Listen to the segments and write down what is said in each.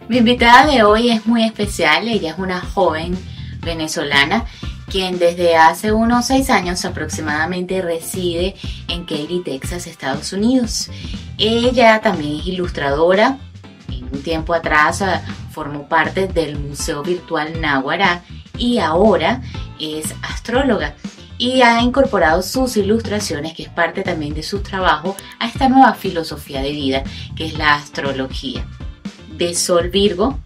Mi invitada de hoy es muy especial. Ella es una joven venezolana quien desde hace unos 6 años aproximadamente reside en Katy, Texas, Estados Unidos. Ella también es ilustradora. En un tiempo atrás formó parte del Museo Virtual Náguara y ahora es astróloga y ha incorporado sus ilustraciones, que es parte también de su trabajo, a esta nueva filosofía de vida que es la astrología. De Sol Virgo,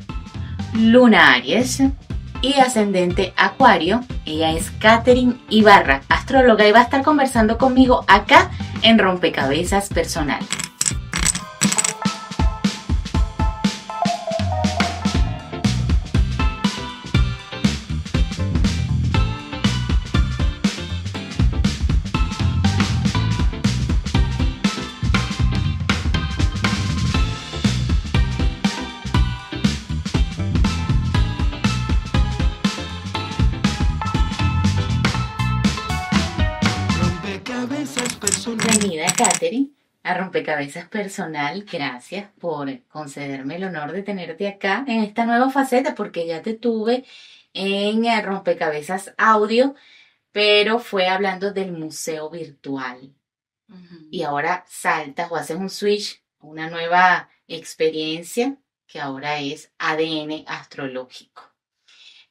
Luna Aries y ascendente Acuario. Ella es Katherine Ibarra, astróloga, y va a estar conversando conmigo acá en Rompecabezas Personal. Bienvenida, Katherine, a Rompecabezas Personal. Gracias por concederme el honor de tenerte acá en esta nueva faceta, porque ya te tuve en Rompecabezas Audio, pero fue hablando del museo virtual. Y ahora saltas o haces un switch, una nueva experiencia que ahora es ADN astrológico.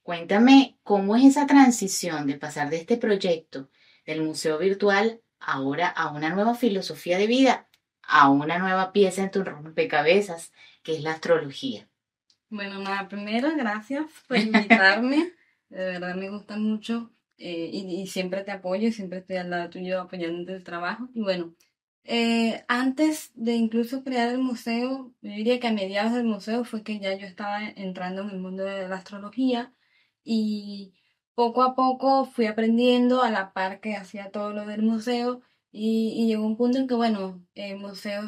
Cuéntame cómo es esa transición de pasar de este proyecto del museo virtual ahora a una nueva filosofía de vida, a una nueva pieza en tu rompecabezas, que es la astrología. Bueno, nada, primero, gracias por invitarme. De verdad me gusta mucho y siempre te apoyo y siempre estoy al lado tuyo apoyándote el trabajo. Y bueno, antes de incluso crear el museo, yo diría que a mediados del museo fue que ya yo estaba entrando en el mundo de la astrología y poco a poco fui aprendiendo a la par que hacía todo lo del museo y llegó un punto en que, bueno, el museo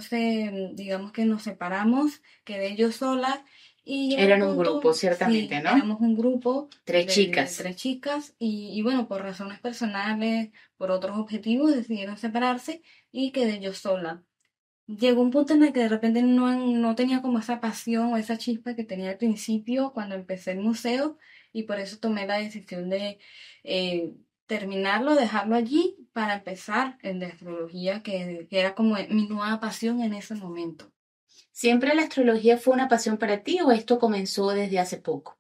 digamos que nos separamos, quedé yo sola. Y llegó un Eran un punto, grupo, ciertamente, sí, ¿no? éramos un grupo 3 de chicas. 3 chicas y bueno, por razones personales, por otros objetivos, decidieron separarse y quedé yo sola. Llegó un punto en el que de repente no tenía como esa pasión o esa chispa que tenía al principio cuando empecé el museo y por eso tomé la decisión de terminarlo, dejarlo allí para empezar el de astrología, que era como mi nueva pasión en ese momento. ¿Siempre la astrología fue una pasión para ti o esto comenzó desde hace poco?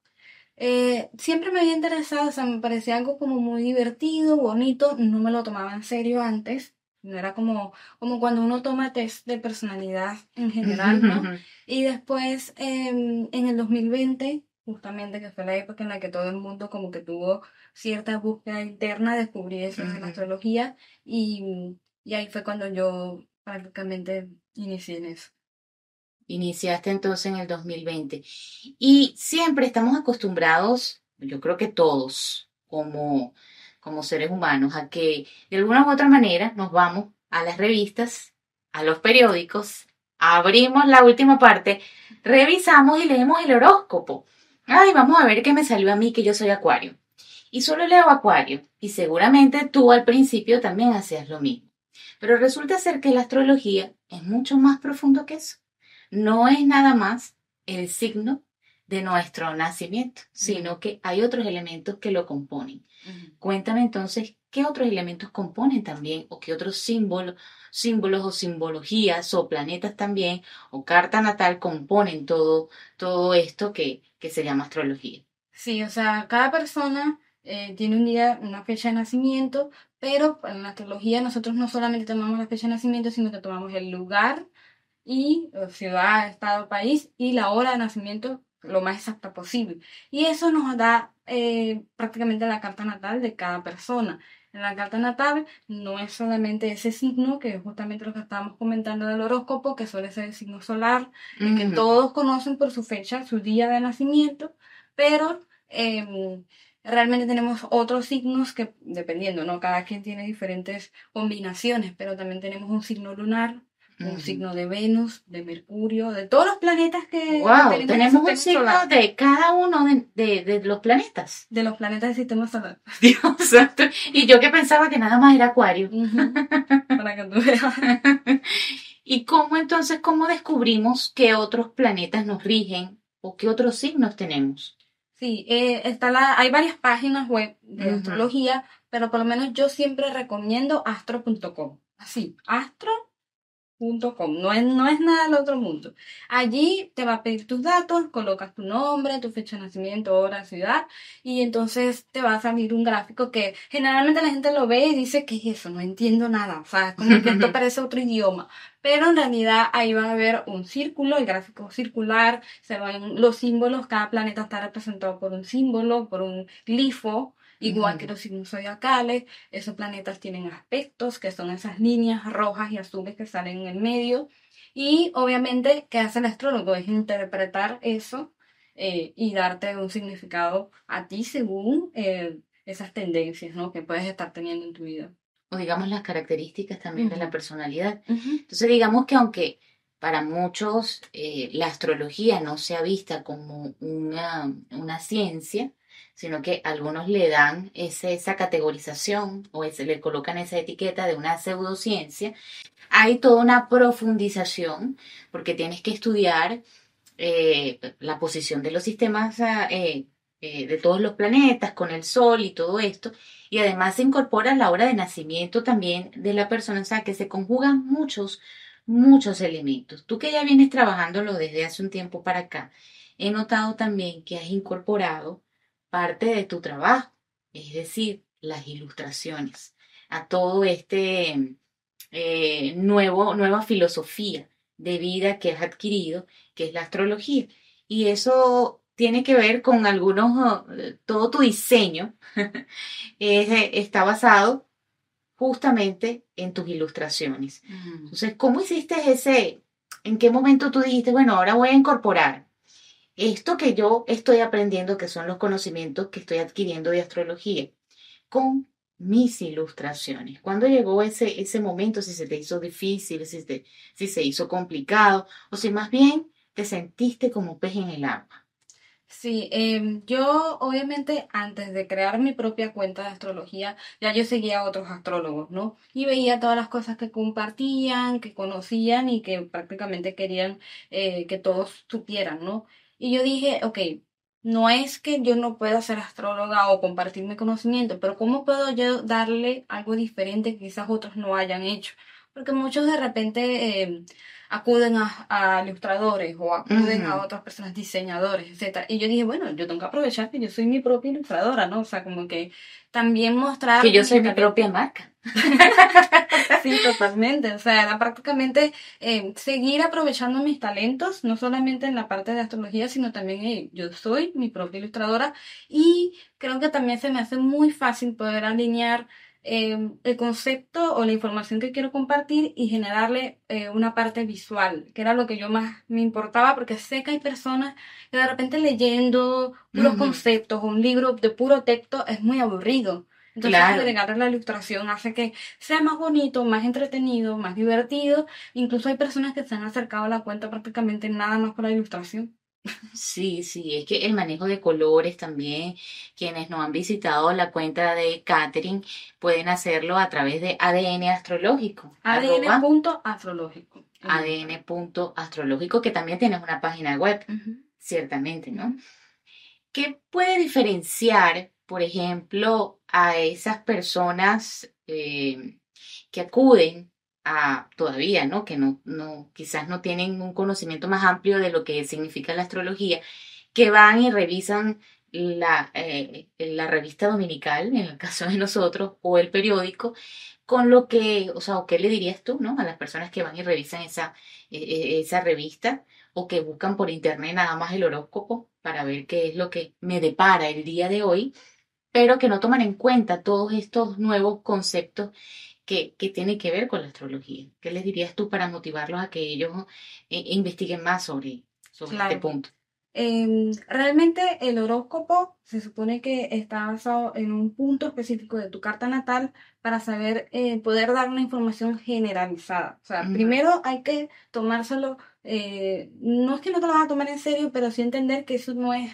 Siempre me había interesado, o sea, me parecía algo como muy divertido, bonito, no me lo tomaba en serio antes, no era como cuando uno toma test de personalidad en general, ¿no? Y después, en el 2020, justamente que fue la época en la que todo el mundo como que tuvo cierta búsqueda interna, descubrí eso de la astrología y ahí fue cuando yo prácticamente inicié en eso. Iniciaste entonces en el 2020. Y siempre estamos acostumbrados, yo creo que todos, como seres humanos, a que de alguna u otra manera nos vamos a las revistas, a los periódicos, abrimos la última parte, revisamos y leemos el horóscopo. Ay, vamos a ver qué me salió a mí, que yo soy Acuario. Y solo leo Acuario. Y seguramente tú al principio también hacías lo mismo. Pero resulta ser que la astrología es mucho más profundo que eso. No es nada más el signo de nuestro nacimiento, sino que hay otros elementos que lo componen. Cuéntame entonces qué otros elementos componen también, o qué otros símbolos o simbologías o planetas también, o carta natal componen todo esto que se llama astrología. Sí, o sea, cada persona tiene un día, una fecha de nacimiento, pero en la astrología nosotros no solamente tomamos la fecha de nacimiento, sino que tomamos el lugar y ciudad, estado, país y la hora de nacimiento lo más exacta posible. Y eso nos da prácticamente la carta natal de cada persona. En la carta natal no es solamente ese signo, que es justamente lo que estábamos comentando del horóscopo, que suele ser el signo solar, el que todos conocen por su fecha, su día de nacimiento, pero realmente tenemos otros signos que, dependiendo, ¿no? Cada quien tiene diferentes combinaciones, pero también tenemos un signo lunar, un signo de Venus, de Mercurio, de todos los planetas que Wow, tenemos un el sistema signo solar. de cada uno de los planetas. De los planetas del sistema solar. Dios santo. Y yo que pensaba que nada más era Acuario. Para que tú veas. ¿Y cómo entonces, cómo descubrimos qué otros planetas nos rigen o qué otros signos tenemos? Sí, hay varias páginas web de Ujú. astrología, pero por lo menos yo siempre recomiendo astro.com. Así, astro.com, no es nada del otro mundo. Allí te va a pedir tus datos, colocas tu nombre, tu fecha de nacimiento, hora, ciudad, y entonces te va a salir un gráfico que generalmente la gente lo ve y dice, ¿qué es eso? No entiendo nada, o sea, es como que esto parece otro idioma, pero en realidad ahí va a haber un círculo, el gráfico circular, se ven los símbolos, cada planeta está representado por un símbolo, por un glifo, igual que Ujú. los signos zodiacales. Esos planetas tienen aspectos, que son esas líneas rojas y azules que salen en el medio. Y obviamente, ¿qué hace el astrólogo? Es interpretar eso y darte un significado a ti según esas tendencias, ¿no? que puedes estar teniendo en tu vida. O digamos las características también de Ujú, la personalidad. ujú. Entonces digamos que aunque para muchos la astrología no sea vista como una ciencia, sino que algunos le dan esa categorización o le colocan esa etiqueta de una pseudociencia, hay toda una profundización porque tienes que estudiar la posición de los sistemas de todos los planetas con el Sol y todo esto. Y además se incorpora la hora de nacimiento también de la persona, o sea que se conjugan muchos elementos. Tú que ya vienes trabajándolo desde hace un tiempo para acá, he notado también que has incorporado parte de tu trabajo, es decir, las ilustraciones, a todo este nueva filosofía de vida que has adquirido, que es la astrología. Y eso tiene que ver con todo tu diseño está basado justamente en tus ilustraciones. Mm. Entonces, ¿cómo hiciste en qué momento tú dijiste, bueno, ahora voy a incorporar esto que yo estoy aprendiendo, que son los conocimientos que estoy adquiriendo de astrología, con mis ilustraciones? ¿Cuándo llegó ese momento? Si se te hizo difícil, si se hizo complicado, o si más bien te sentiste como pez en el agua. Sí, yo obviamente antes de crear mi propia cuenta de astrología, ya yo seguía a otros astrólogos, ¿no? Y veía todas las cosas que compartían, que conocían y que prácticamente querían que todos supieran, ¿no? Y yo dije, ok, no es que yo no pueda ser astróloga o compartir mi conocimiento, pero ¿cómo puedo yo darle algo diferente que quizás otros no hayan hecho? Porque muchos de repente acuden a ilustradores o acuden a Ujú. otras personas, diseñadores, etcétera. Y yo dije, bueno, yo tengo que aprovechar que yo soy mi propia ilustradora, ¿no? O sea, como que también Que mostrar yo mi soy mi talento. propia marca. Sí, totalmente. O sea, era prácticamente seguir aprovechando mis talentos, no solamente en la parte de astrología, sino también yo soy mi propia ilustradora y creo que también se me hace muy fácil poder alinear el concepto o la información que quiero compartir y generarle una parte visual, que era lo que yo más me importaba, porque sé que hay personas que de repente leyendo puros Ujú. conceptos o un libro de puro texto es muy aburrido. Entonces, Claro. agregarle la ilustración hace que sea más bonito, más entretenido, más divertido. Incluso hay personas que se han acercado a la cuenta prácticamente nada más por la ilustración. Sí, sí, es que el manejo de colores también, quienes no han visitado la cuenta de Catherine pueden hacerlo a través de ADN astrológico, arroba ADN.astrológico en Instagram. ADN.astrológico, que también tienes una página web, Ujú, ciertamente, ¿no? ujú. ¿Qué puede diferenciar, por ejemplo, a esas personas que acuden a todavía, ¿no? Que quizás no tienen un conocimiento más amplio de lo que significa la astrología, que van y revisan la revista dominical, en el caso de nosotros, o el periódico, con lo que, o sea, o qué le dirías tú, ¿no? A las personas que van y revisan esa revista o que buscan por internet nada más el horóscopo para ver qué es lo que me depara el día de hoy, pero que no toman en cuenta todos estos nuevos conceptos que tienen que ver con la astrología. ¿Qué les dirías tú para motivarlos a que ellos investiguen más sobre este Claro. punto? Realmente el horóscopo se supone que está basado en un punto específico de tu carta natal para saber, poder dar una información generalizada. O sea, Ujú. primero hay que tomárselo, no es que no te lo vas a tomar en serio, pero sí entender que eso no es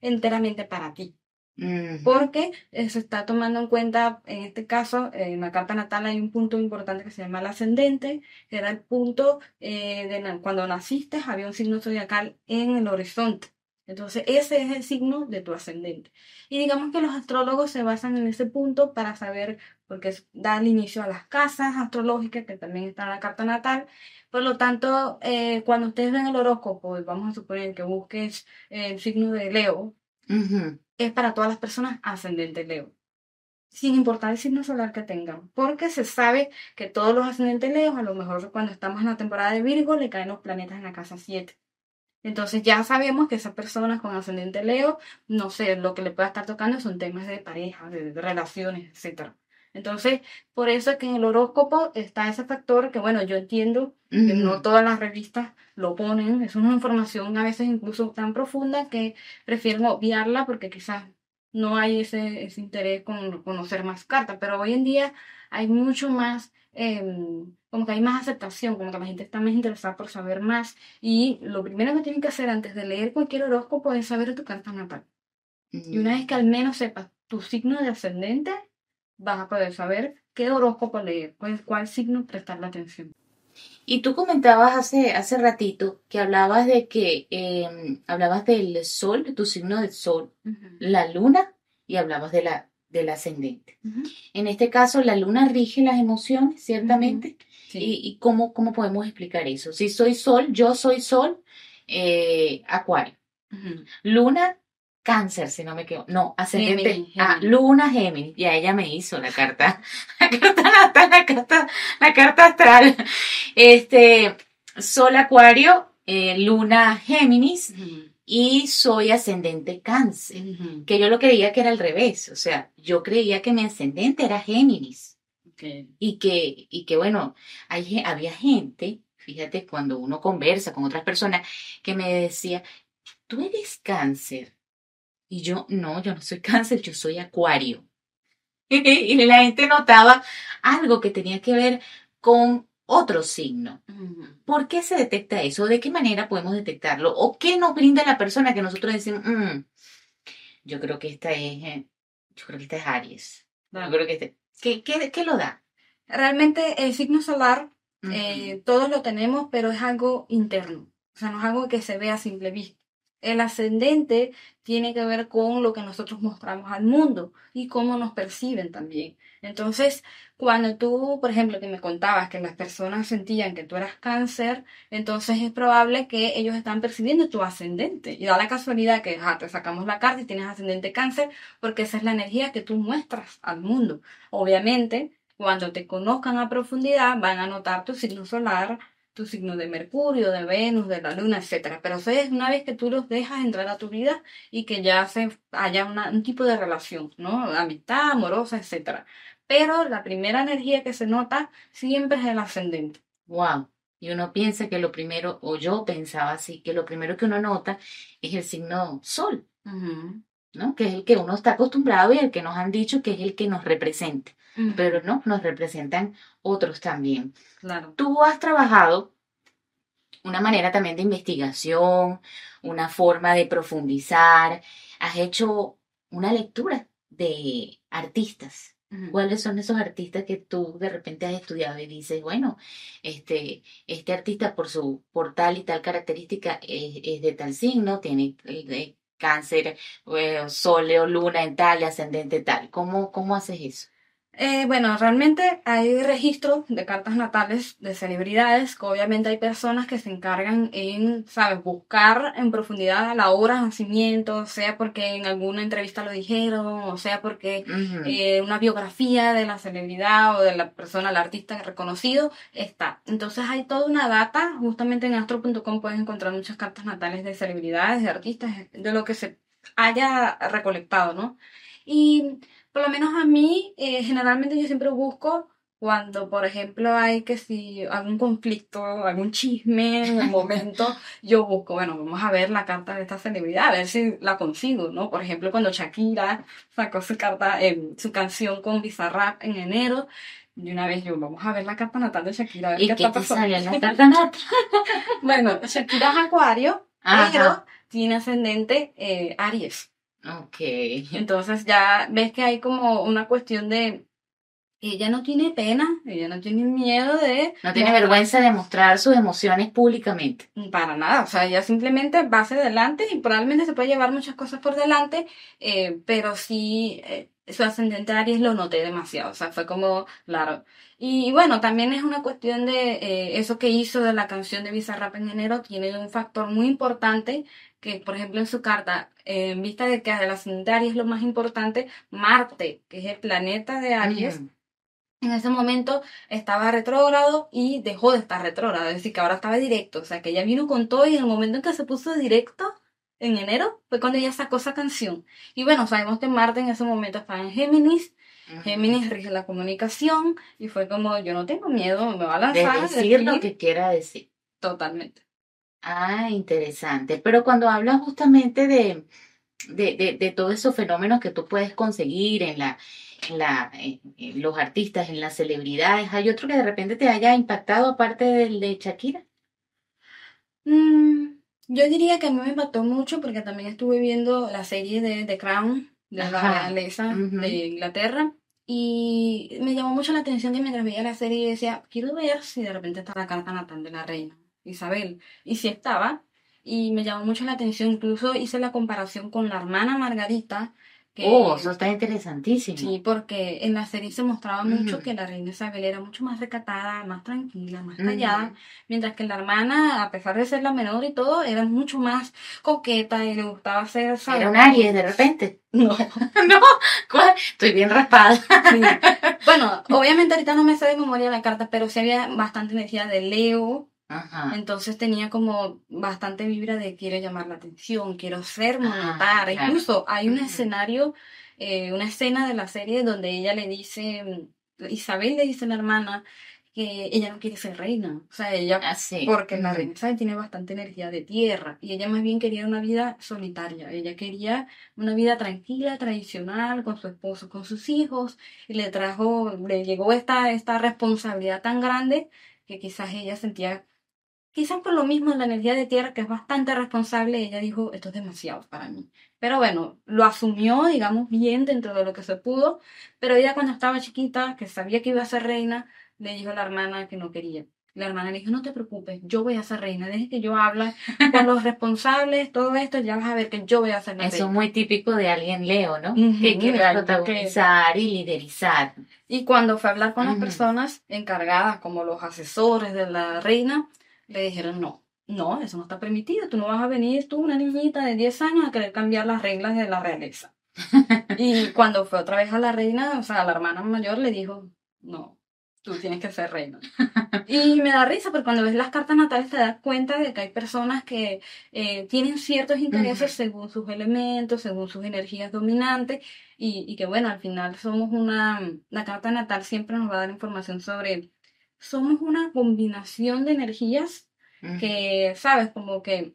enteramente para ti Ujú. porque se está tomando en cuenta, en este caso, en la carta natal hay un punto importante que se llama el ascendente, que era el punto cuando naciste había un signo zodiacal en el horizonte. Entonces, ese es el signo de tu ascendente. Y digamos que los astrólogos se basan en ese punto para saber, porque dan inicio a las casas astrológicas, que también están en la carta natal. Por lo tanto, cuando ustedes ven el horóscopo, y vamos a suponer que busques el signo de Leo, Ujú. es para todas las personas ascendente Leo, sin importar el signo solar que tengan, porque se sabe que todos los ascendentes Leos, a lo mejor cuando estamos en la temporada de Virgo, le caen los planetas en la casa 7. Entonces ya sabemos que esas personas con ascendente Leo, no sé, lo que le pueda estar tocando son temas de pareja, de relaciones, etcétera. Entonces, por eso es que en el horóscopo está ese factor que, bueno, yo entiendo que no Ujú. todas las revistas lo ponen, es una información a veces incluso tan profunda que prefieren obviarla porque quizás no hay ese interés con conocer más cartas, pero hoy en día hay mucho más, como que hay más aceptación, como que la gente está más interesada por saber más y lo primero que tienen que hacer antes de leer cualquier horóscopo es saber tu carta natal. Y una vez que al Mm. menos sepas tu signo de ascendente, vas a poder saber qué horóscopo leer, cuál signo prestarle atención. Y tú comentabas hace ratito que hablabas de que hablabas del sol, de tu signo del sol, Ujú, la luna, y hablabas del ascendente. ujú, En este caso, la luna rige las emociones, ujú. ciertamente. Sí. ¿Y cómo podemos explicar eso? Si soy sol, yo soy sol, Acuario. Ujú. Luna, Cáncer, si no me equivoco. No, ascendente. Géminis, Ah, Géminis. Luna, Géminis. Ya ella me hizo la carta, la carta natal, la carta astral. Este, Sol, Acuario, Luna, Géminis Ujú, y soy ascendente Cáncer. ujú. Que yo lo creía que era al revés. O sea, yo creía que mi ascendente era Géminis. Ok. Y que bueno, había gente, fíjate, cuando uno conversa con otras personas, que me decía, tú eres Cáncer. Y yo no soy Cáncer, yo soy Acuario. Y la gente notaba algo que tenía que ver con otro signo. Ujú. ¿Por qué se detecta eso? ¿De qué manera podemos detectarlo? ¿O qué nos brinda la persona que nosotros decimos, yo creo que esta es Aries. Yo Claro. creo que ¿qué lo da? Realmente el signo solar, Ujú. todos lo tenemos, pero es algo interno. O sea, no es algo que se ve a simple vista. El ascendente tiene que ver con lo que nosotros mostramos al mundo y cómo nos perciben también. Entonces, cuando tú, por ejemplo, que me contabas que las personas sentían que tú eras cáncer, entonces es probable que ellos están percibiendo tu ascendente. Y da la casualidad que te sacamos la carta y tienes ascendente cáncer, porque esa es la energía que tú muestras al mundo. Obviamente, cuando te conozcan a profundidad, van a notar tu signo solar, tu signo de Mercurio, de Venus, de la Luna, etcétera. Pero eso es una vez que tú los dejas entrar a tu vida y que ya haya un tipo de relación, ¿no? Amistad, amorosa, etcétera. Pero la primera energía que se nota siempre es el ascendente. Wow. Y uno piensa que lo primero, o yo pensaba así, que lo primero que uno nota es el signo Sol, Ujú, ¿no? Que es el que uno está acostumbrado y el que nos han dicho que es el que nos representa. Pero ujú, no, nos representan otros también. claro. Tú has trabajado una manera también de investigación, una forma de profundizar, has hecho una lectura de artistas. Ujú. ¿Cuáles son esos artistas que tú de repente has estudiado y dices, bueno, este artista por tal y tal característica es de tal signo, tiene cáncer, sol o luna en tal, ascendente tal? ¿Cómo haces eso? Bueno, realmente hay registros de cartas natales de celebridades, que obviamente hay personas que se encargan en, ¿sabes?, buscar en profundidad la hora de nacimiento, sea porque en alguna entrevista lo dijeron, o sea porque Ujú. una biografía de la celebridad o de la persona, el artista reconocido está. Entonces hay toda una data, justamente en astro.com puedes encontrar muchas cartas natales de celebridades, de artistas, de lo que se haya recolectado, ¿no? Y por lo menos a mí, generalmente yo siempre busco cuando, por ejemplo, hay que si algún conflicto, algún chisme en el momento, yo busco, bueno, vamos a ver la carta de esta celebridad, a ver si la consigo, ¿no? Por ejemplo, cuando Shakira sacó su carta, su canción con Bizarrap en enero, de una vez yo, vamos a ver la carta natal de Shakira, a ver qué ¿Y qué está te pasando. sale en la carta natal? Bueno, Shakira es Acuario, pero Ajá, tiene ascendente Aries. ok. Entonces ya ves que hay como una cuestión de ella no tiene pena, ella no tiene miedo de No tiene vergüenza de mostrar sus emociones públicamente. para nada, o sea, ella simplemente va hacia adelante y probablemente se puede llevar muchas cosas por delante, pero sí, su ascendente Aries lo noté demasiado, o sea, fue como, claro. Y bueno, también es una cuestión de eso que hizo de la canción de Bizarrap en enero, tiene un factor muy importante que, por ejemplo, en su carta, en vista de que el ascendente Aries es lo más importante, Marte, que es el planeta de Aries, Ujú. en ese momento estaba retrógrado y dejó de estar retrógrado, es decir, que ahora estaba directo, o sea, que ella vino con todo y en el momento en que se puso directo, en enero, fue cuando ella sacó esa canción. Y bueno, sabemos que Marte en ese momento estaba en Géminis, Ujú. Géminis rige la comunicación y fue como, yo no tengo miedo, me va a De lanzar a decir lo decir que quiera decir. totalmente. Ah, interesante. Pero cuando hablas justamente de todos esos fenómenos que tú puedes conseguir en los artistas, en las celebridades, ¿hay otro que de repente te haya impactado aparte del de Shakira? Mm, yo diría que a mí me impactó mucho porque también estuve viendo la serie de The Crown, de la Ajá. realeza de Ujú. Inglaterra, y me llamó mucho la atención que mientras veía la serie decía, quiero ver si de repente está la carta natal de la reina Isabel. Y sí estaba, y me llamó mucho la atención, incluso hice la comparación con la hermana Margarita, Oh, eso que está interesantísimo. sí, porque en la serie se mostraba mucho Ujú. que la reina Isabel era mucho más recatada, más tranquila, más callada, Ujú. mientras que la hermana, a pesar de ser la menor y todo, era mucho más coqueta y le gustaba hacer, Era ¿sabes? un Como... Aries de repente. No, No, ¿cuál? Estoy bien raspada. sí. Bueno, obviamente ahorita no me sé de memoria la carta, pero sí había bastante energía de Leo, Ajá. entonces tenía como bastante vibra de quiero llamar la atención, quiero hacerme Ah, notar. claro. Incluso hay un Ujú. escenario, una escena de la serie donde ella le dice, Isabel le dice a la hermana que ella no quiere ser reina. O sea, ella, Así. porque la reina, ¿sabe? Tiene bastante energía de tierra y ella más bien quería una vida solitaria. Ella quería una vida tranquila, tradicional, con su esposo, con sus hijos y le llegó esta responsabilidad tan grande que quizás ella sentía. Quizás por lo mismo la energía de tierra, que es bastante responsable, ella dijo, esto es demasiado para mí. Pero bueno, lo asumió, digamos, bien dentro de lo que se pudo, pero ella cuando estaba chiquita, que sabía que iba a ser reina, le dijo a la hermana que no quería. La hermana le dijo, no te preocupes, yo voy a ser reina, desde que yo hable con los responsables, todo esto, ya vas a ver que yo voy a ser la Eso es reina. muy típico de alguien Leo, ¿no? Que Ujú, quiere alguien que... protagonizar y liderizar. Y cuando fue a hablar con las Ujú. personas encargadas, como los asesores de la reina, le dijeron, no, no, eso no está permitido, tú no vas a venir tú, una niñita de 10 años, a querer cambiar las reglas de la realeza. Y cuando fue otra vez a la reina, o sea, a la hermana mayor le dijo, no, tú tienes que ser reina. Y me da risa, porque cuando ves las cartas natales te das cuenta de que hay personas que tienen ciertos Ujú. intereses según sus elementos, según sus energías dominantes, y que bueno, al final somos la carta natal siempre nos va a dar información sobre, somos una combinación de energías Ujú. que, sabes, como que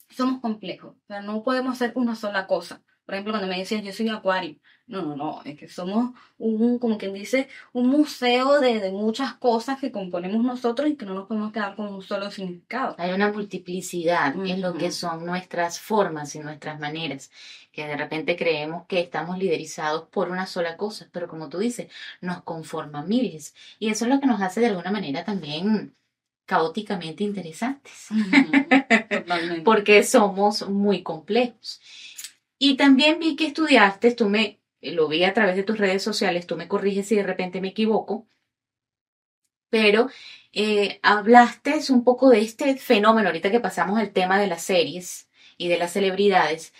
somos complejos, o sea, no podemos ser una sola cosa. Por ejemplo, cuando me decías, yo soy acuario. No, no, no, es que somos como quien dice, un museo de muchas cosas que componemos nosotros y que no nos podemos quedar con un solo significado. Hay una multiplicidad en lo que Ujú, son nuestras formas y nuestras maneras, que de repente creemos que estamos liderizados por una sola cosa, pero como tú dices, nos conforma miles. Y eso es lo que nos hace de alguna manera también caóticamente interesantes, ujú, totalmente. porque somos muy complejos. Y también vi que estudiaste, lo vi a través de tus redes sociales, tú me corriges si de repente me equivoco, pero hablaste un poco de este fenómeno, ahorita que pasamos el tema de las series y de las celebridades,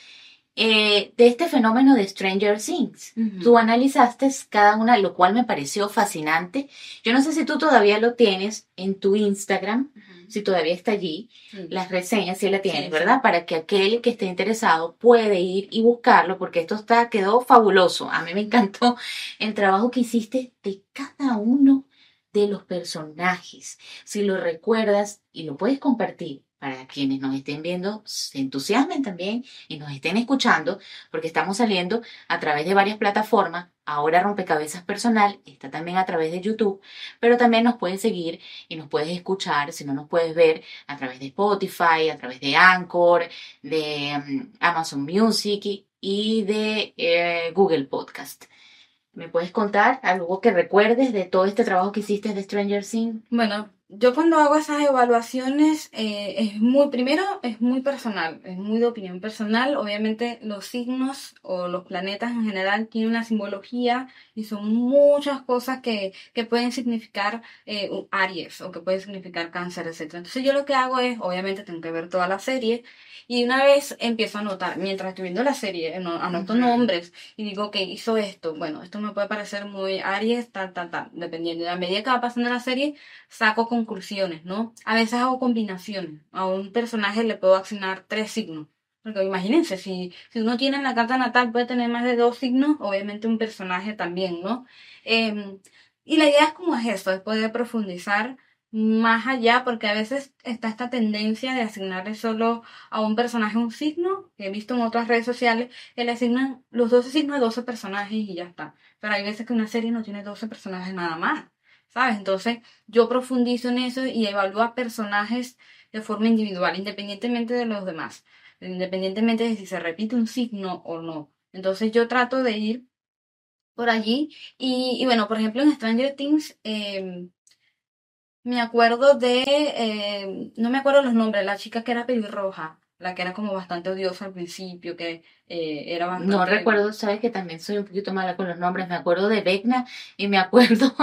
de este fenómeno de Stranger Things. Tú Ujú, analizaste cada una, lo cual me pareció fascinante. Yo no sé si tú todavía lo tienes en tu Instagram, ujú, si todavía está allí, sí, las reseñas, si la tienes, sí, ¿verdad? sí. Para que aquel que esté interesado puede ir y buscarlo, porque quedó fabuloso. A mí me encantó el trabajo que hiciste de cada uno de los personajes. Si lo recuerdas y lo puedes compartir para quienes nos estén viendo, se entusiasmen también y nos estén escuchando, porque estamos saliendo a través de varias plataformas. Ahora Rompecabezas Personal está también a través de YouTube, pero también nos puedes seguir y nos puedes escuchar, si no nos puedes ver, a través de Spotify, a través de Anchor, de Amazon Music y de Google Podcast. ¿Me puedes contar algo que recuerdes de todo este trabajo que hiciste de Stranger Things? Bueno, yo cuando hago esas evaluaciones primero es muy personal, es muy de opinión personal. Obviamente los signos o los planetas en general tienen una simbología y son muchas cosas que pueden significar Aries o que pueden significar cáncer, etcétera. Entonces yo lo que hago es, obviamente tengo que ver toda la serie y una vez empiezo a anotar, mientras estoy viendo la serie, anoto Ujú. nombres y digo que hizo esto. Bueno, esto me puede parecer muy Aries, tal, tal, tal, dependiendo. A medida que va pasando la serie saco conclusiones, ¿no? A veces hago combinaciones. A un personaje le puedo asignar 3 signos. Porque imagínense, si uno tiene en la carta natal puede tener más de 2 signos, obviamente un personaje también, ¿no? Em, y la idea es como es eso, es poder profundizar más allá, porque a veces está esta tendencia de asignarle solo a un personaje un signo, que he visto en otras redes sociales, que le asignan los 12 signos a 12 personajes y ya está. Pero hay veces que una serie no tiene 12 personajes nada más, ¿sabes? Entonces, yo profundizo en eso y evalúo a personajes de forma individual, independientemente de los demás, independientemente de si se repite un signo o no. Entonces yo trato de ir por allí y bueno, por ejemplo en Stranger Things me acuerdo no me acuerdo los nombres, la chica que era pelirroja, la que era como bastante odiosa al principio, que era No bastante. recuerdo, sabes que también soy un poquito mala con los nombres. Me acuerdo de Vecna y me acuerdo.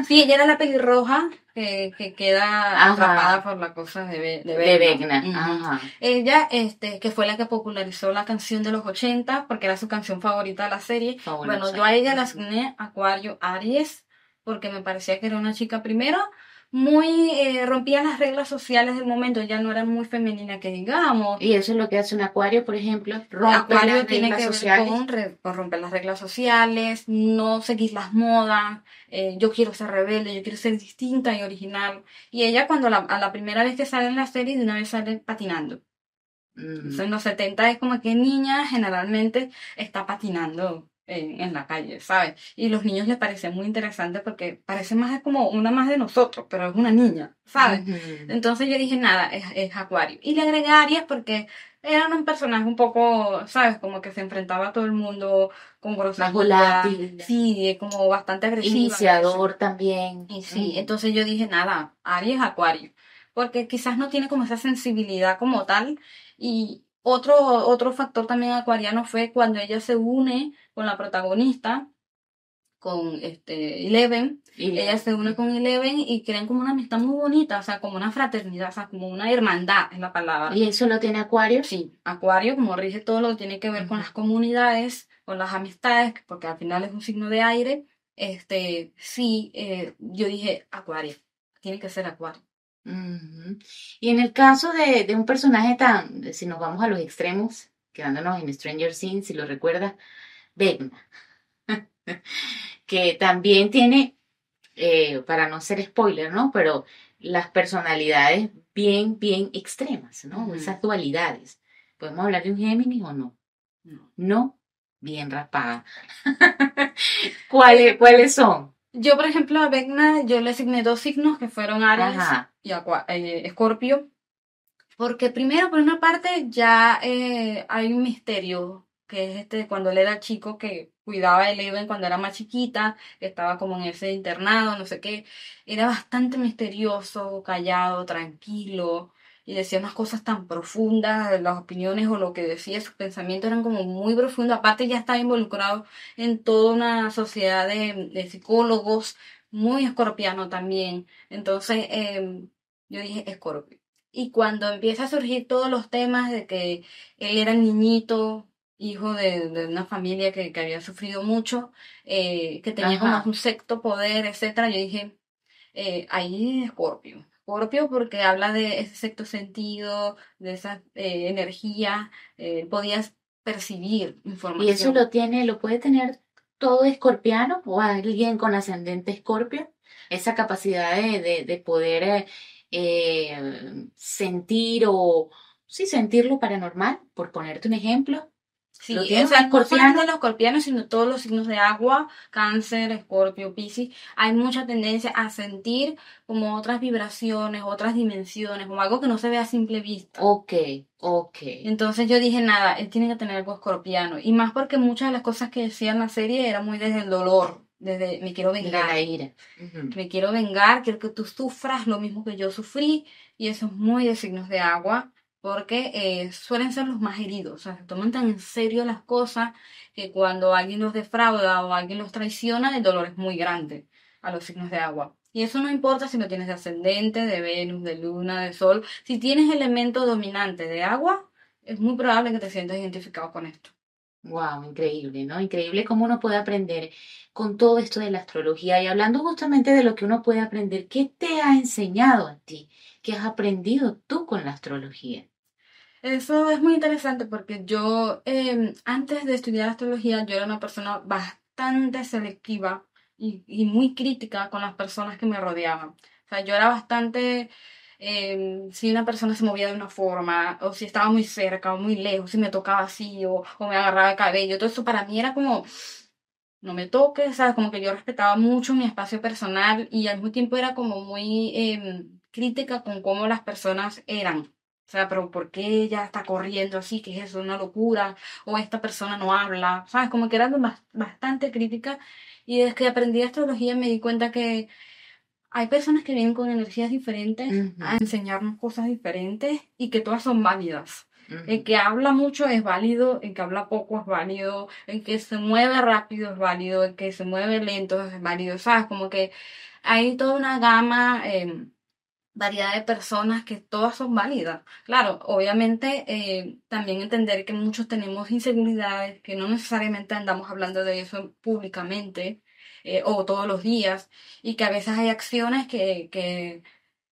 Sí, ella era la pelirroja que queda atrapada Ajá, por la cosa de de Vecna. Vecna. Ujú. Ajá, Ella, que fue la que popularizó la canción de los 80 porque era su canción favorita de la serie. Bueno, yo fabulosa. a ella la Ujú. asigné Acuario Aries, porque me parecía que era una chica primero muy, rompía las reglas sociales del momento, ya no era muy femenina que digamos. Y eso es lo que hace un acuario, por ejemplo, rompe las Acuario tiene reglas que ver sociales. con romper las reglas sociales, no seguir las modas, yo quiero ser rebelde, yo quiero ser distinta y original. Y ella cuando a la primera vez que sale en la serie, de una vez sale patinando. Eso Mm, en los 70 es como que niña generalmente está patinando en la calle, ¿sabes? Y los niños les parece muy interesante porque parece más como una más de nosotros, pero es una niña, ¿sabes? ujú. Entonces yo dije, nada, es Acuario. Y le agregué a Aries porque era un personaje un poco, ¿sabes? Como que se enfrentaba a todo el mundo con Más grosería, volátil, sí, como bastante agresiva a veces. iniciador también. Y sí, Mm. entonces yo dije, nada, Aries Acuario, porque quizás no tiene como esa sensibilidad como tal. Y otro factor también acuariano fue cuando ella se une con la protagonista, con Eleven, Y ella le- se une con Eleven y crean como una amistad muy bonita, o sea, como una fraternidad, o sea, como una hermandad es la palabra. y eso lo tiene Acuario. Sí, Acuario, como rige todo lo que tiene que ver con Ujú, las comunidades, con las amistades, porque al final es un signo de aire, sí, yo dije Acuario, tiene que ser Acuario. ujú. Y en el caso de un personaje tan, si nos vamos a los extremos, quedándonos en Stranger Things, si lo recuerdas, Vecna, que también tiene, para no ser spoiler, ¿no? Pero las personalidades bien, bien extremas, ¿no? Ujú. Esas dualidades. ¿Podemos hablar de un Géminis o no? No. No, bien raspada. Eh, ¿Cuáles son? yo, por ejemplo, a Vecna, yo le asigné 2 signos que fueron Aries Ajá, y Escorpio. Porque primero, por una parte, ya hay un misterio, que es cuando él era chico, que cuidaba a Eleven cuando era más chiquita, que estaba como en ese internado, no sé qué. Era bastante misterioso, callado, tranquilo, y decía unas cosas tan profundas, las opiniones o lo que decía, sus pensamientos eran como muy profundos. Aparte, ya estaba involucrado en toda una sociedad de psicólogos, muy escorpiano también. Entonces, yo dije, Escorpio. Y cuando empieza a surgir todos los temas de que él era el niñito, hijo de una familia que había sufrido mucho, que tenía como un ajá. sexto poder, etcétera, yo dije, ahí Escorpio. Escorpio porque habla de ese sexto sentido, de esa energía, podías percibir ¿Y eso información. lo tiene, lo puede tener todo escorpiano o alguien con ascendente escorpio? Esa capacidad de poder sentir o, sí, sentir lo paranormal, por ponerte un ejemplo. Sí, Lo o tienen sea, un no solamente escorpiano. los escorpianos, sino todos los signos de agua, Cáncer, Escorpio, Piscis, hay mucha tendencia a sentir como otras vibraciones, otras dimensiones, como algo que no se ve a simple vista. Ok, ok. Entonces yo dije, nada, él tiene que tener algo escorpiano. Y más porque muchas de las cosas que decía en la serie era muy desde el dolor, desde me quiero Desde la vengar, ira. Ujú. me quiero vengar, quiero que tú sufras lo mismo que yo sufrí. Y eso es muy de signos de agua, porque suelen ser los más heridos. O sea, se toman tan en serio las cosas que cuando alguien los defrauda o alguien los traiciona, el dolor es muy grande a los signos de agua. Y eso no importa si lo tienes de ascendente, de Venus, de Luna, de Sol. Si tienes elemento dominante de agua, es muy probable que te sientas identificado con esto. Wow, increíble, ¿no? Increíble cómo uno puede aprender con todo esto de la astrología. Y hablando justamente de lo que uno puede aprender, ¿qué te ha enseñado a ti? ¿Qué has aprendido tú con la astrología? Eso es muy interesante porque yo, antes de estudiar astrología, yo era una persona bastante selectiva y muy crítica con las personas que me rodeaban. O sea, yo era bastante, si una persona se movía de una forma, o si estaba muy cerca o muy lejos, si me tocaba así o me agarraba el cabello, todo eso para mí era como, no me toques, ¿sabes? Como que yo respetaba mucho mi espacio personal y al mismo tiempo era como muy crítica con cómo las personas eran. O sea, pero ¿por qué ella está corriendo así? ¿Qué es eso? ¿Una locura? O esta persona no habla, ¿sabes? Como que era bastante crítica. Y desde que aprendí astrología me di cuenta que hay personas que vienen con energías diferentes a Ujú, enseñarnos cosas diferentes y que todas son válidas. El ujú. que habla mucho es válido, el que habla poco es válido, el que se mueve rápido es válido, el que se mueve lento es válido, ¿sabes? Como que hay toda una gama, variedad de personas que todas son válidas. Claro, obviamente también entender que muchos tenemos inseguridades, que no necesariamente andamos hablando de eso públicamente o todos los días y que a veces hay acciones que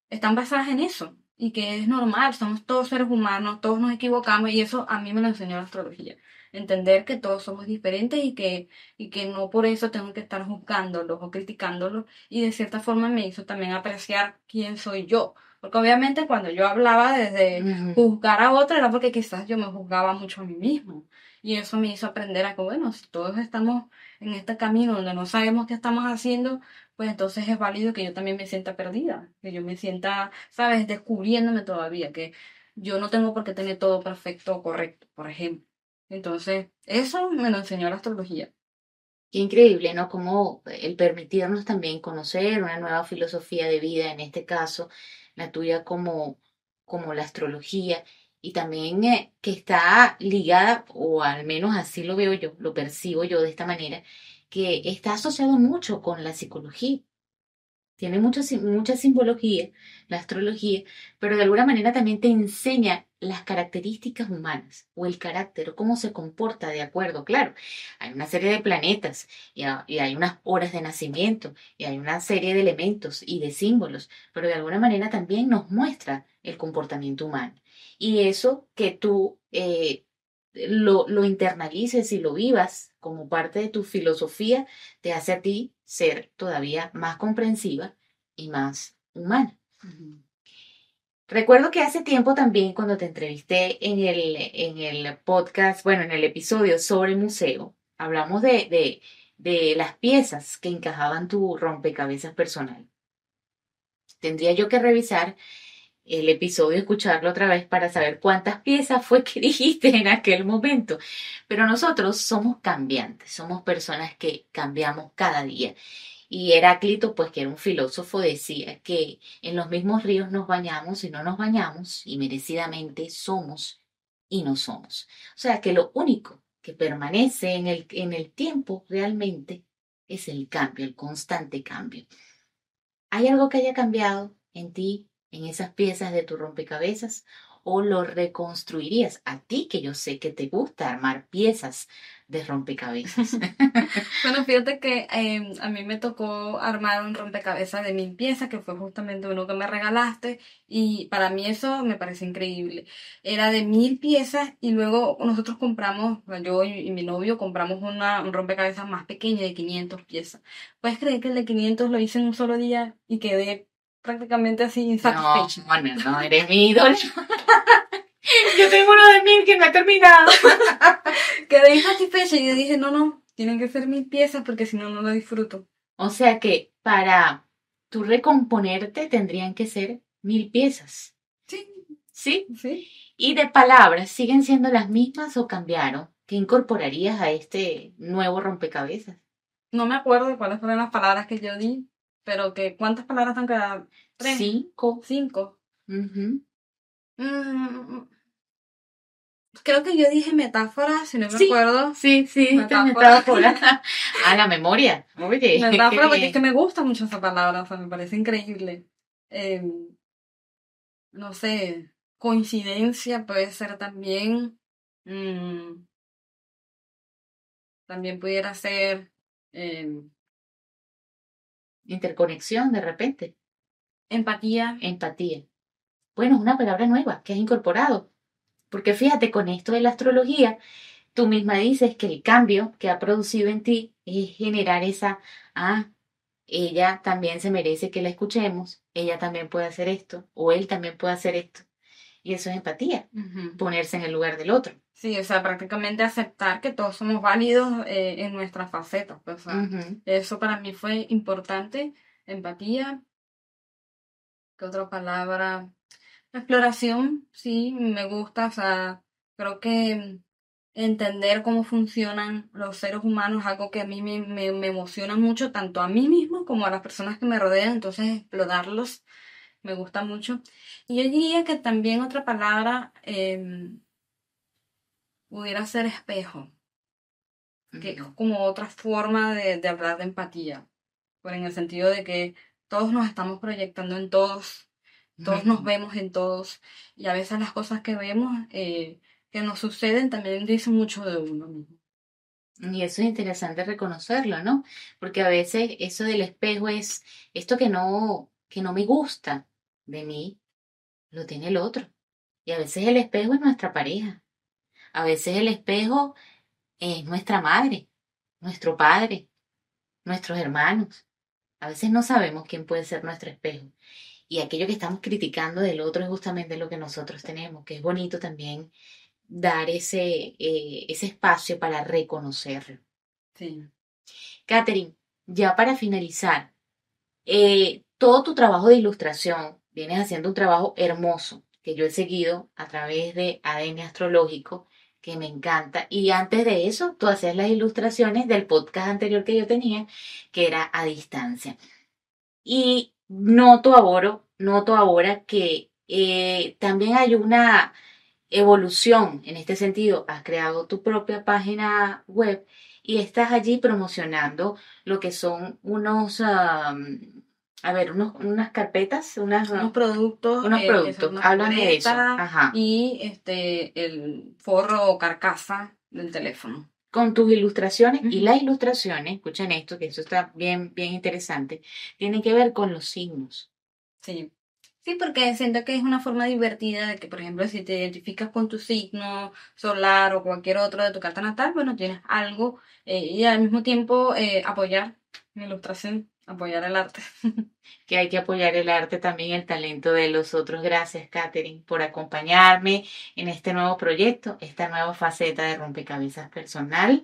están basadas en eso y que es normal, somos todos seres humanos, todos nos equivocamos y eso a mí me lo enseñó la astrología. Entender que todos somos diferentes y que no por eso tengo que estar juzgándolos o criticándolos y de cierta forma me hizo también apreciar quién soy yo. Porque obviamente cuando yo hablaba desde Ujú. juzgar a otra era porque quizás yo me juzgaba mucho a mí mismo. Y eso me hizo aprender a que, bueno, si todos estamos en este camino donde no sabemos qué estamos haciendo, pues entonces es válido que yo también me sienta perdida, que yo me sienta, sabes, descubriéndome todavía, que yo no tengo por qué tener todo perfecto o correcto, por ejemplo. Entonces, eso me lo enseñó la astrología. Qué increíble, ¿no? Como el permitirnos también conocer una nueva filosofía de vida, en este caso, la tuya como la astrología, y también que está ligada, o al menos así lo veo yo, lo percibo yo de esta manera, que está asociado mucho con la psicología. Tiene mucha simbología, la astrología, pero de alguna manera también te enseña las características humanas o el carácter o cómo se comporta de acuerdo. Claro, hay una serie de planetas y hay unas horas de nacimiento y hay una serie de elementos y de símbolos, pero de alguna manera también nos muestra el comportamiento humano. Y eso que tú lo internalices y lo vivas como parte de tu filosofía, te hace a ti ser todavía más comprensiva y más humana. Ujú. Recuerdo que hace tiempo también cuando te entrevisté en el podcast, bueno, en el episodio sobre museo, hablamos de las piezas que encajaban tu rompecabezas personal. Tendría yo que revisar el episodio, escucharlo otra vez para saber cuántas piezas fue que dijiste en aquel momento. Pero nosotros somos cambiantes, somos personas que cambiamos cada día. Y Heráclito, pues que era un filósofo, decía que en los mismos ríos nos bañamos y no nos bañamos, y merecidamente somos y no somos. O sea que lo único que permanece en el tiempo realmente es el cambio, el constante cambio. ¿Hay algo que haya cambiado en ti, en esas piezas de tu rompecabezas? ¿O lo reconstruirías a ti, que yo sé que te gusta armar piezas de rompecabezas? Bueno, fíjate que a mí me tocó armar un rompecabezas de 1.000 piezas, que fue justamente uno que me regalaste, y para mí eso me parece increíble. Era de 1.000 piezas y luego nosotros compramos, bueno, yo y mi novio compramos un rompecabezas más pequeño de 500 piezas. ¿Puedes creer que el de 500 lo hice en un solo día y quedé prácticamente así No, insatisfecha? no, no, eres mi ídolo. Yo tengo uno de 1000 que no he terminado. Quedé salí satisfecha y yo dije, no, tienen que ser 1000 piezas porque si no, no lo disfruto. O sea que para tú recomponerte tendrían que ser 1000 piezas. Sí, ¿Sí? sí. Y de palabras, ¿siguen siendo las mismas o cambiaron? ¿Qué incorporarías a este nuevo rompecabezas? No me acuerdo de cuáles fueron las palabras que yo di, pero que ¿cuántas palabras han quedado? 3, 5. 5. Ujú. Mm, creo que yo dije metáfora, si no me Sí, acuerdo. sí, esta Metáfora. metáfora. A la memoria. Oye, qué Metáfora, porque es que bien. me gusta mucho esa palabra, o sea, me parece increíble. No sé, coincidencia puede ser también. mm, también pudiera ser em, Interconexión de repente. empatía. Empatía. Bueno, es una palabra nueva que has incorporado. Porque fíjate, con esto de la astrología, tú misma dices que el cambio que ha producido en ti es generar esa, ah, ella también se merece que la escuchemos, ella también puede hacer esto, o él también puede hacer esto. Y eso es empatía, Ujú. ponerse en el lugar del otro. Sí, o sea, prácticamente aceptar que todos somos válidos en nuestras facetas. Pues, o sea, Ujú, eso para mí fue importante. Empatía, ¿qué otra palabra? Exploración, sí, me gusta. O sea, creo que entender cómo funcionan los seres humanos es algo que a mí me emociona mucho, tanto a mí mismo como a las personas que me rodean. Entonces, explorarlos me gusta mucho. Y yo diría que también otra palabra pudiera ser espejo, que es ujú, como otra forma de hablar de empatía, pero en el sentido de que todos nos estamos proyectando en todos, todos nos ujú. vemos en todos, y a veces las cosas que vemos, que nos suceden, también dicen mucho de uno mismo. Y eso es interesante reconocerlo, ¿no? Porque a veces eso del espejo es esto que no me gusta de mí, lo tiene el otro. Y a veces el espejo es nuestra pareja. A veces el espejo es nuestra madre, nuestro padre, nuestros hermanos. A veces no sabemos quién puede ser nuestro espejo. Y aquello que estamos criticando del otro es justamente lo que nosotros tenemos, que es bonito también dar ese espacio para reconocerlo. Sí. Catherine, ya para finalizar, todo tu trabajo de ilustración, vienes haciendo un trabajo hermoso que yo he seguido a través de ADN Astrológico, que me encanta. Y antes de eso, tú hacías las ilustraciones del podcast anterior que yo tenía, que era a distancia. Y noto ahora que también hay una evolución en este sentido. Has creado tu propia página web y estás allí promocionando lo que son unas carpetas, Unos productos unos que son productos. una Háblame de eso. libreta Ajá. y el forro o carcasa del teléfono. Con tus ilustraciones y Ujú. las ilustraciones, escuchen esto, que eso está bien, bien interesante, tienen que ver con los signos. Sí. Sí, porque siento que es una forma divertida de que, por ejemplo, si te identificas con tu signo solar o cualquier otro de tu carta natal, bueno, tienes algo y al mismo tiempo apoyar la ilustración, apoyar el arte. Que hay que apoyar el arte también, el talento de los otros. Gracias, Katherine, por acompañarme en este nuevo proyecto, esta nueva faceta de rompecabezas personal,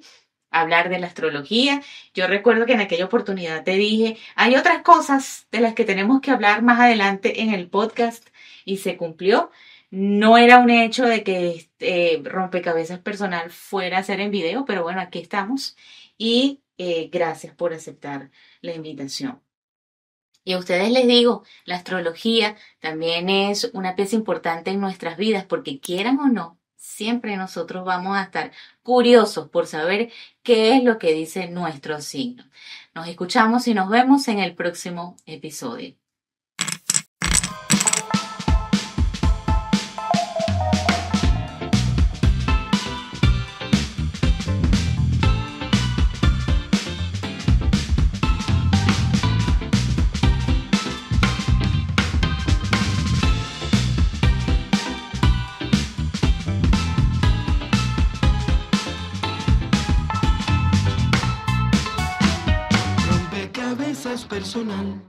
hablar de la astrología. Yo recuerdo que en aquella oportunidad te dije, hay otras cosas de las que tenemos que hablar más adelante en el podcast y se cumplió. No era un hecho de que rompecabezas personal fuera a ser en video, pero bueno, aquí estamos y gracias por aceptar la invitación. Y a ustedes les digo, la astrología también es una pieza importante en nuestras vidas porque quieran o no, siempre nosotros vamos a estar curiosos por saber qué es lo que dice nuestro signo. Nos escuchamos y nos vemos en el próximo episodio. Rompecabezas personal.